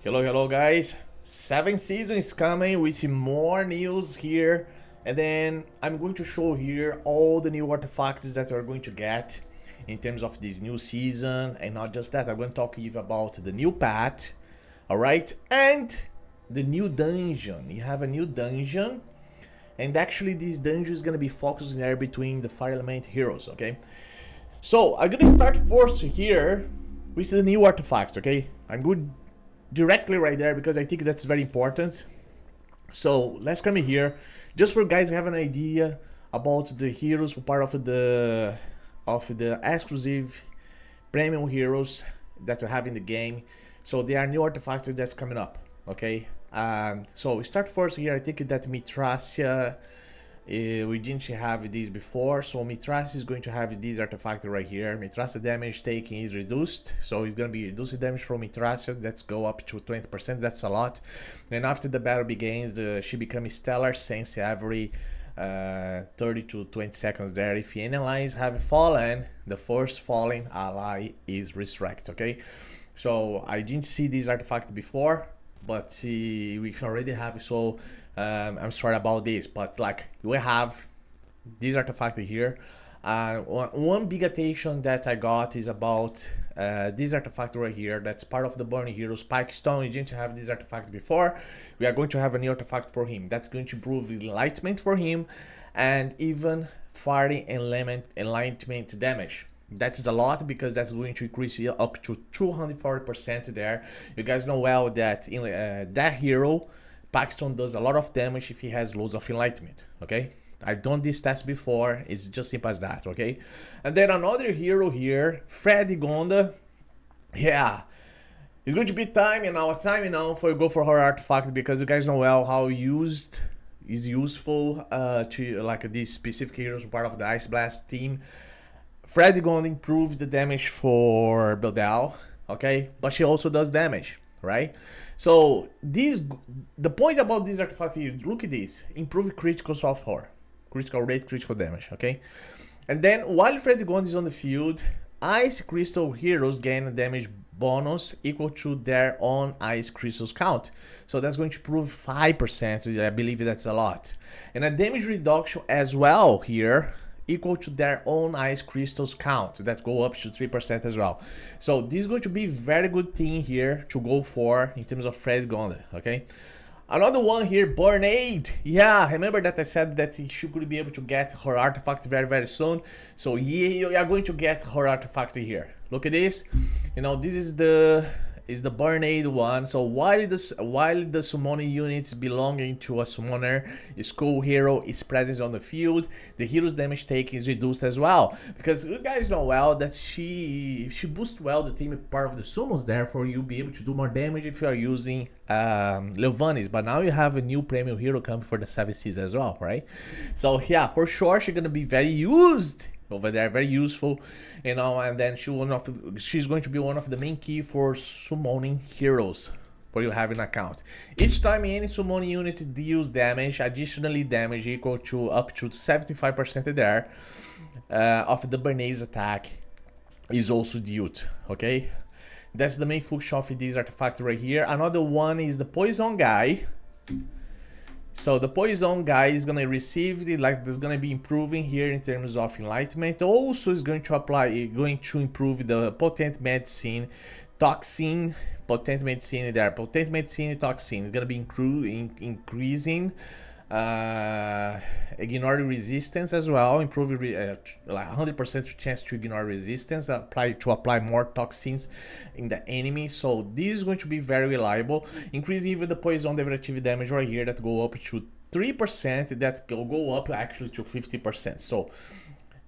Hello guys. 7th season is coming with more news here, and then I'm going to show here all the new artifacts that we're going to get in terms of this new season. And not just that, I'm going to talk even about the new path, alright, and the new dungeon. You have a new dungeon, and actually this dungeon is going to be focused there between the fire element heroes, okay? So I'm going to start first here with the new artifacts, okay? I'm good directly right there because I think that's very important. So let's come here just for guys have an idea about the heroes, part of the exclusive premium heroes that you have in the game. So there are new artifacts that's coming up, okay? So we start first here. I think that Mitrasia, we didn't have these before, so Mitrasia is going to have this artifact right here. Mitrasia damage taking is reduced, so it's going to be reduced damage from Mitrasia. Let's go up to 20%, that's a lot. And after the battle begins, she becomes stellar since every 30 to 20 seconds there. If any allies have fallen, the first falling ally is resurrected, okay? So I didn't see this artifact before, but we already have, so I'm sorry about this, but like we have this artifact here. One big attention that I got is about this artifact right here. That's part of the Burning Heroes Spike Stone. We didn't have this artifact before. We are going to have a new artifact for him. That's going to improve enlightenment for him, and even fighting enlightenment damage. That is a lot because that's going to increase up to 240% there. You guys know well that in that hero, Paxton does a lot of damage if he has loads of enlightenment, okay? I've done this test before, it's just simple as that, okay? And then another hero here, Gonda. Yeah, it's going to be time now for you go for her artifact, because you guys know well how is useful to like these specific heroes part of the Ice Blast team. Gonda improved the damage for Beldal, okay? But she also does damage, right? So the point about this artifact here, look at this, improve criticals of her, critical rate, critical damage, okay? And then while Gonda is on the field, ice crystal heroes gain a damage bonus equal to their own ice crystals count. So that's going to improve 5%, I believe that's a lot. And a damage reduction as well here, equal to their own ice crystals count. That go up to 3% as well. So this is going to be very good thing here to go for in terms of Gonda, okay? Another one here, Burnade. Yeah, remember that I said that she could be able to get her artifact very soon. So yeah, you are going to get her artifact here. Look at this. You know, this is the Burnade one. So while the summoning units belonging to a summoner school hero is present on the field, the hero's damage taken is reduced as well. Because you guys know well that she boosts well the team part of the summons, therefore you'll be able to do more damage if you are using Leovanis. But now you have a new premium hero coming for the 7th season as well, right? So yeah, for sure she's gonna be very used over there, very useful, you know. And then she's going to be one of the main key for summoning heroes for you have an account. Each time any summoning unit deals damage, additionally damage equal to up to 75% there of the Bernays attack is also dealt, okay? That's the main function of this artifact right here. Another one is the poison guy. So the poison guy is gonna receive there's gonna be improving here in terms of enlightenment. Also is going to improve the potent medicine, toxin, potent medicine there. Potent medicine, toxin is gonna be increasing ignore resistance as well, improving like 100% chance to ignore resistance, apply more toxins in the enemy. So this is going to be very reliable, increasing even the poison derivative damage right here that go up to 3%, that go up actually to 50%. So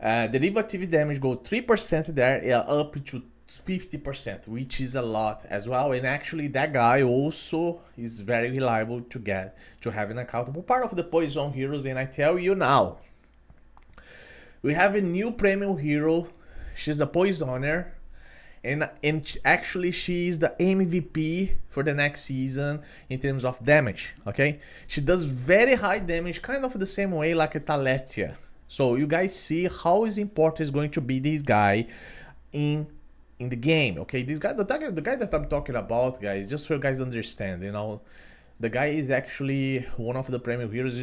derivative damage go 3% there, up to 50%, which is a lot as well. And actually that guy also is very reliable to have an accountable part of the poison heroes. And I tell you now, we have a new premium hero. She's a poisoner, and actually she is the MVP for the next season in terms of damage, okay? She does very high damage, kind of the same way like a Taletia. So you guys see how important is going to be this guy in in the game. Okay, this guy, the guy that I'm talking about, guys, just so you guys understand, you know, the guy is actually one of the premium heroes.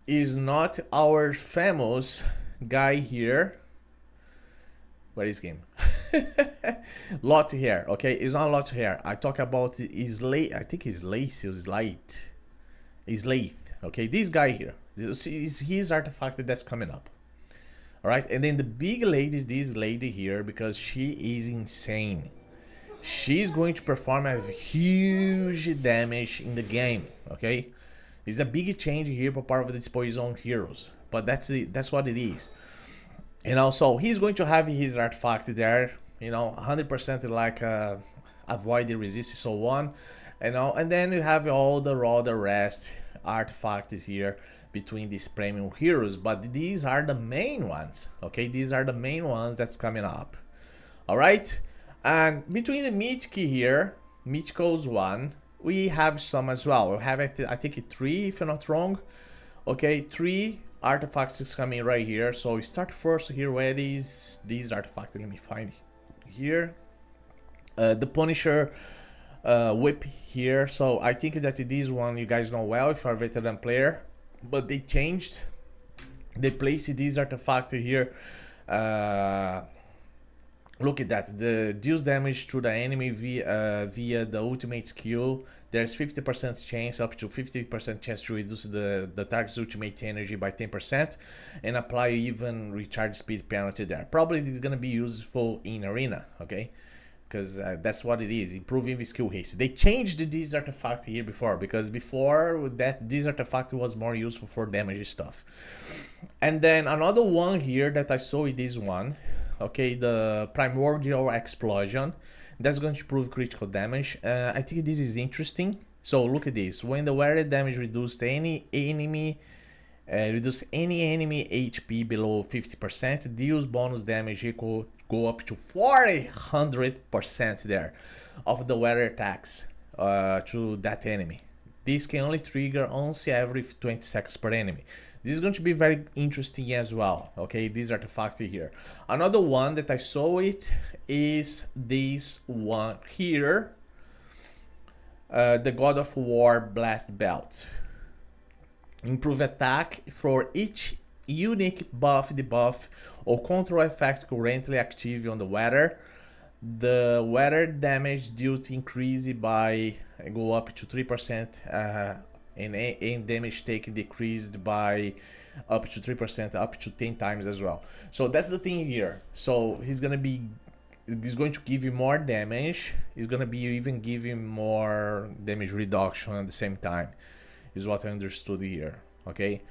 Is not our famous guy here. Where is game? Lot here, okay? It's not a lot here. I talk about is late. I think it's lace. It's light. Is late. Okay, this guy here. This is his artifact that's coming up. All right, and then the big lady is this lady here because she is insane. She's going to perform a huge damage in the game. Okay, it's a big change here for part of this poison heroes, but that's what it is. You know, so he's going to have his artifact there. You know, 100% like avoid the resist so on. You know, and then you have all the rest artifacts here between these premium heroes, but these are the main ones. Okay, these are the main ones that's coming up. All right, and between the Mythic here, Mythicals one, we have some as well. We have, I think, 3 if I'm not wrong. Okay, 3 artifacts is coming right here. So we start first here. Where is these artifacts? Let me find here. The Punisher whip here. So I think that this one you guys know well if you're a veteran player, but they changed. They placed this artifact here. Look at that. The deals damage to the enemy via the ultimate skill. There's 50% chance, up to 50% chance to reduce the target's ultimate energy by 10% and apply even recharge speed penalty there. Probably it's gonna be useful in arena, okay? Because that's what it is, improving the skill haste. They changed this artifact here before, because before that this artifact was more useful for damage stuff. And then another one here that I saw is this one, okay, the Primordial Explosion. That's going to improve critical damage. I think this is interesting. So look at this. When the wearer damage reduced any enemy HP below 50%, deals bonus damage equal go up to 400% there of the wearer attacks to that enemy. This can only trigger once every 20 seconds per enemy. This is going to be very interesting as well. Okay, this artifact here. Another one that I saw it is this one here. The God of War Blast Belt. Improve attack for each unique buff, debuff, or control effect currently active on the wearer. The wearer damage dealt increase by go up to 3%, and damage taken decreased by up to 3%, up to 10 times as well. So that's the thing here. So he's going to give you more damage. He's going to be even giving more damage reduction at the same time, is what I understood here. Okay,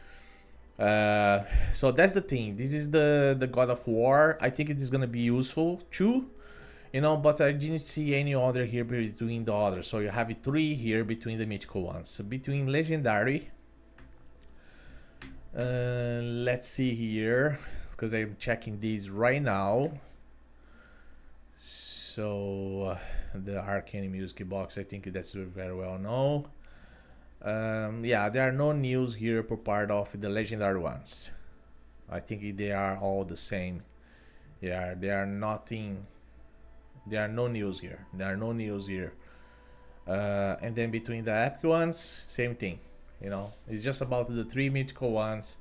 so that's the thing. This is the God of War. I think it is going to be useful too, you know, but I didn't see any other here between the others. So you have 3 here between the mythical ones. So between legendary, let's see here, because I'm checking these right now. So the Arcane Music box, I think that's very well known. Yeah, there are no news here for part of the legendary ones. I think they are all the same. Yeah, there are nothing. There are no news here. There are no news here. And then between the epic ones, same thing. You know, it's just about the 3 mythical ones,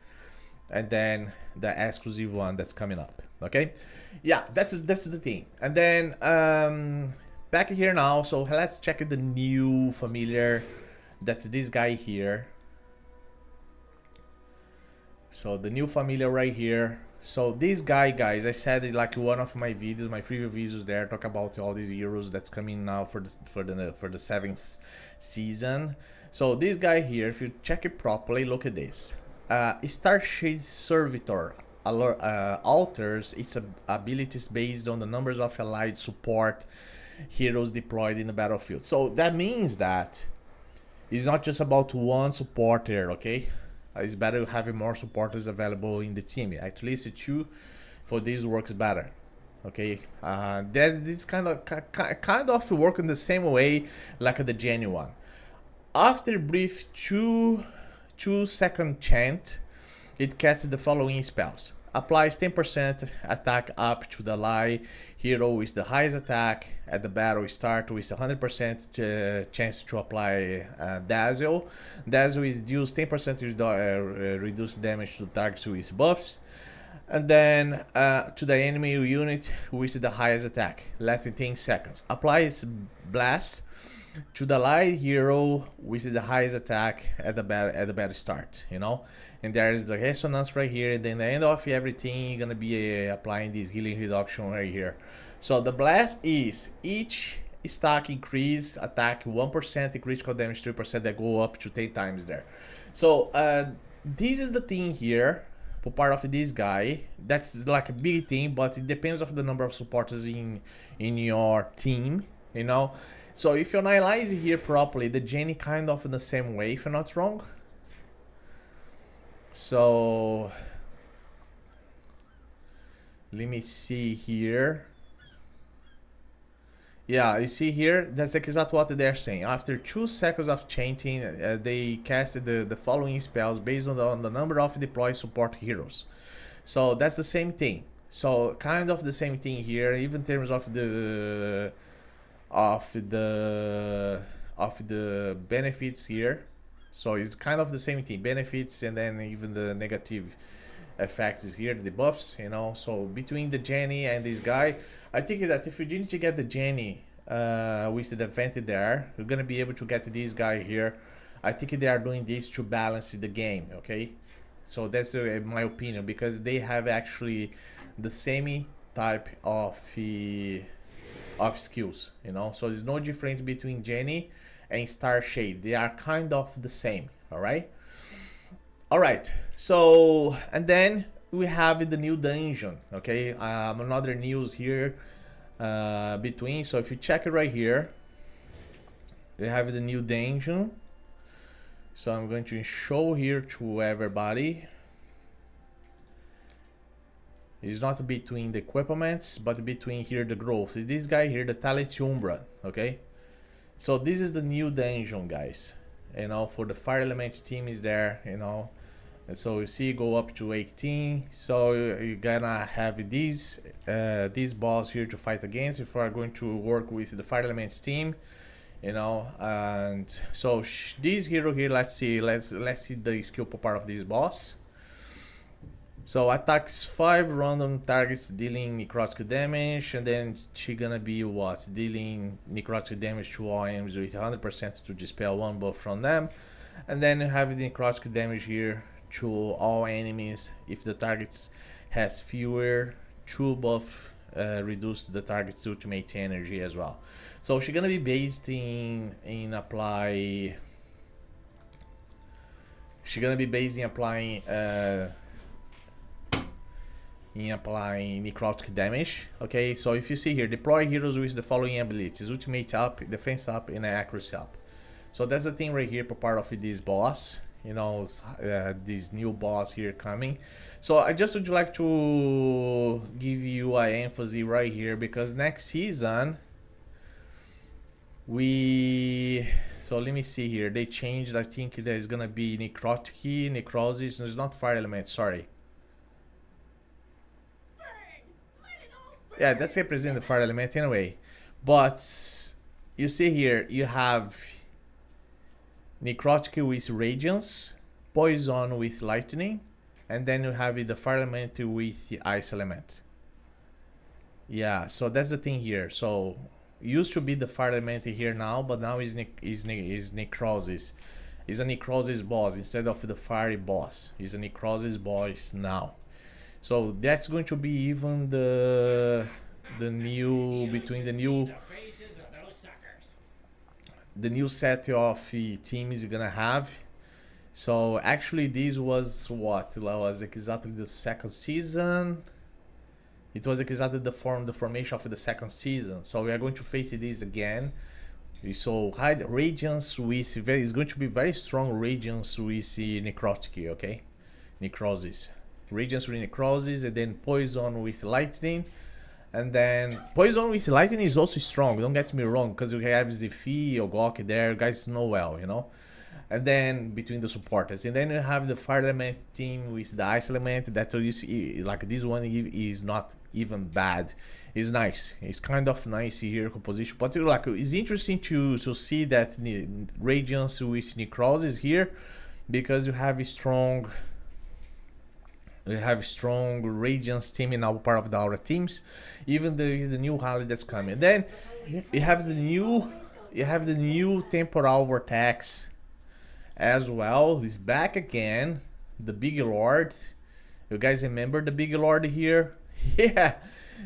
and then the exclusive one that's coming up. Okay, yeah, that's the thing. And then back here now. So let's check the new familiar. That's this guy here. So the new familiar right here. So this guy, guys, I said it like one of my videos, my previous videos there, talk about all these heroes that's coming now for the 7th season. So this guy here, if you check it properly, look at this. Starshade Servitor alters its abilities based on the numbers of allied support heroes deployed in the battlefield. So that means that it's not just about one supporter, okay? It's better having more supporters available in the team. At least 2 for this works better, okay? This kind of work in the same way like the Gen 1. After brief 2-second chant, it casts the following spells. applies 10% attack up to the ally hero with the highest attack at the battle start with 100% chance to apply Dazzle. Dazzle is deals 10% reduce damage to targets with buffs. And then to the enemy unit with the highest attack, less than 10 seconds. Applies Blast to the ally hero with the highest attack at the battle start, you know. And there is the resonance right here. And then the end of everything, you're gonna be applying this healing reduction right here. So the blast is each stack increase attack 1%, critical damage 3% that go up to 10 times there. So this is the thing here for part of this guy. That's like a big thing, but it depends of the number of supporters in your team, you know. So if you analyze here properly, the Jenny kind of in the same way, if I'm not wrong. So let me see here. Yeah, you see here, that's exactly what they're saying. After 2 seconds of chanting, they casted the following spells based on the number of deployed support heroes. So that's the same thing. So kind of the same thing here, even in terms of the benefits here. So it's kind of the same thing, benefits, and then even the negative effects is here, the buffs, you know. So between the Jenny and this guy, I think that if you need to get the Jenny with the advantage there, you're gonna be able to get this guy here. I think they are doing this to balance the game, okay? So that's my opinion, because they have actually the same type of skills, you know. So there's no difference between Jenny and Star Shade. They are kind of the same, all right? All right. So and then we have the new dungeon, okay? Another news here between. So if you check it right here, we have the new dungeon. So I'm going to show here to everybody. It's not between the equipments, but between here the growth. It's this guy here, the Talent Umbra, okay? So this is the new dungeon, guys. You know, for the Fire Elements team is there, you know. And so you see, go up to 18. So you're gonna have these boss here to fight against if you are going to work with the Fire Elements team, you know. And so this hero here, let's see the skill part of this boss. So attacks 5 random targets dealing necrotic damage, and then she gonna be what? Dealing necrotic damage to all enemies with 100% to dispel 1 buff from them. And then you have the necrotic damage here to all enemies if the targets has fewer 2 buff reduce the target's ultimate energy as well. So she's gonna be based in applying necrotic damage. Okay, so if you see here, deploy heroes with the following abilities: ultimate up, defense up, and accuracy up. So that's the thing right here for part of this boss, you know, this new boss here coming. So I just would like to give you an emphasis right here, because next season so let me see here, they changed. I think there's gonna be necrosis. No, it's not fire element, sorry. Yeah, that's representing the fire element anyway. But you see here, you have necrotic with radiance, poison with lightning, and then you have the fire element with the ice element. Yeah, so that's the thing here. So used to be the fire element here now, but now is necrosis. Is a necrosis boss instead of the fiery boss. Is a necrosis boss now. So that's going to be even the new between the new set of teams you're gonna have. So actually this was what was exactly the second season. It was exactly the formation of the second season. So we are going to face this again. So high radiance with is going to be very strong radiance with necrotic, okay? Necrosis. Radiance with necrosis, and then poison with lightning. And then poison with lightning is also strong, don't get me wrong, because we have Zephyr or Gok there, guys know well, you know. and then between the supporters, and then you have the fire element team with the ice element. That you see, like this one is not even bad. It's nice. It's kind of nice here composition, but like it's interesting to see that Radiance with Necrosis here, because you have a strong. We have strong Radiance team in our part of the Aura teams. Even there is the new Halley that's coming. Then you have the new temporal vortex as well. He's back again. The Big Lord. You guys remember the Big Lord here? Yeah.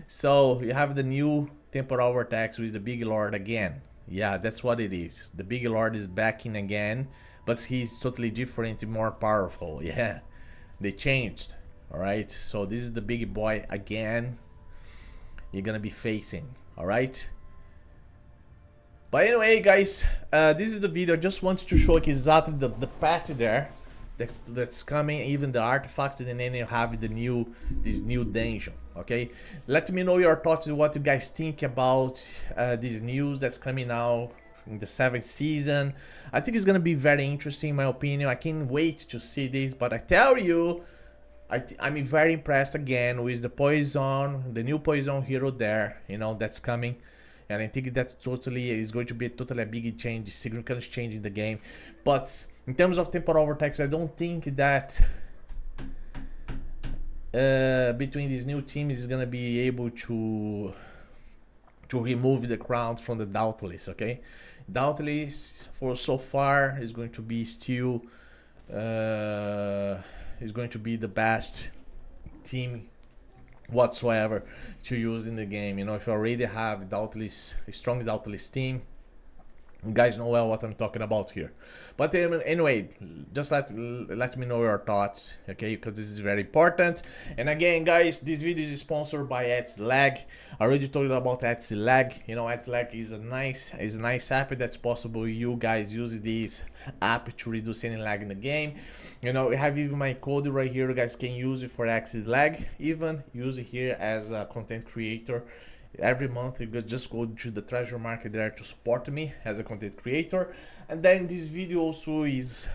So you have the new temporal vortex with the Big Lord again. Yeah, that's what it is. The Big Lord is back in again, but he's totally different and more powerful. Yeah, they changed. All right, so this is the big boy again you're gonna be facing. All right, but anyway guys, this is the video. I just want to show you exactly the patch there that's coming, even the artifacts, and then you have this new dungeon. Okay, let me know your thoughts, what you guys think about this news that's coming now in the 7th season. I think it's gonna be very interesting, in my opinion. I can't wait to see this, but I tell you, I'm very impressed again with the poison, the new poison hero there, you know, that's coming. And I think that totally is going to be a big change, significant change in the game. But in terms of temporal vortex, I don't think that between these new teams is gonna be able to remove the crowns from the Doubtless. Okay, Doubtless for so far is going to be still is going to be the best team whatsoever to use in the game. You know, if you already have Doubtless, a strong Doubtless team, you guys know well what I'm talking about here. But anyway, just let me know your thoughts, okay, because this is very important. And again guys, this video is sponsored by Lag. I already told you about Lag. You know, Lag is a nice app that's possible you guys use this app to reduce any lag in the game. You know, we have even my code right here. You guys can use it for Lag, even use it here as a content creator. Every month you just go to the treasure market there to support me as a content creator. And then this video also is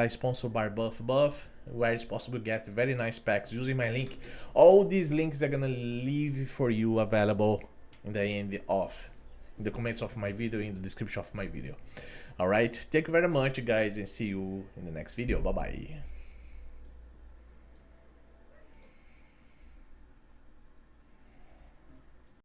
sponsored by BUFFBUFF, where it's possible to get very nice packs using my link. All these links are gonna leave for you available in the end of in the comments of my video, in the description of my video. All right, thank you very much guys, and see you in the next video. Bye bye.